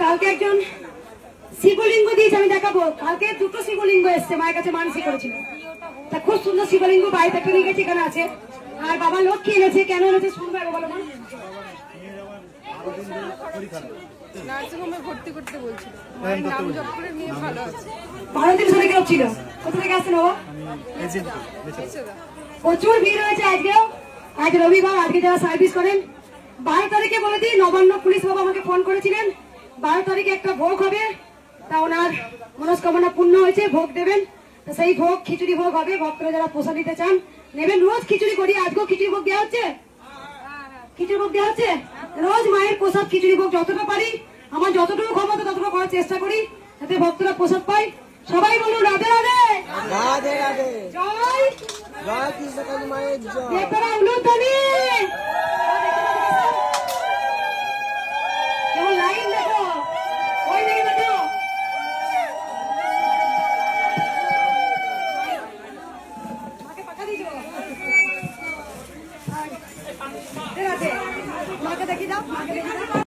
কালকে একজন শিবলিঙ্গ দিয়েছে, আমি দেখাবো। কালকে দুটো শিবলিঙ্গ এসছে, মায়ের কাছে মানসিক করেছিল। তা খুব সুন্দর শিবলিঙ্গ বাড়িতে একটা নিয়ে গেছে, এখানে আছে। আর বাবা লক্ষ্মী এনেছে, কেন এনেছে শুনবে বলো মা। নার্সিংহোমে ভর্তি করতে বলছিল, মায়ের নাম জপ করে নিয়ে ভালো আছে। 12 দিন শরীর খারাপ ছিল। কোথা থেকে আসছেন বাবা? প্রচুর ভিড় হয়েছে আজকেও। আজ রবিবার, আজকে যারা সার্ভিস করেন 12 তারিখে বলে দিই, নবান্ন পুলিশ বাবা আমাকে ফোন করেছিলেন 12 তারিখে একটা ভোগ হবে। তা ওনার মনস্কামনা পূর্ণ হয়েছে, ভোগ দেবেন। তো সেই ভোগ খিচুড়ি ভোগ হবে, ভক্তরা যারা প্রসাদ নিতে চান নেবেন। রোজ খিচুড়ি করি, আজকেও খিচুড়ি ভোগ দেওয়া হচ্ছে। খিচুড়ি ভোগ দেওয়া হচ্ছে রোজ। মায়ের প্রসাদ খিচুড়ি ভোগ যতটা পারি, আমার যতটুকু ক্ষমতা ততটুকু করার চেষ্টা করি, যাতে ভক্তরা প্রসাদ পায়। সবাই বলুন রাধে রাধে রাধে রাধে। জয় জয় কৃষ্ণ মায়ের জয়। দেবতারা উলুধ্বনি। কেবল লাইন দেখো, ওই দিকে দেখো। মাকে পাঠা দিয়েছো। রাধে রাধে। মাকে দেখি দাও, মাকে দেখি দাও।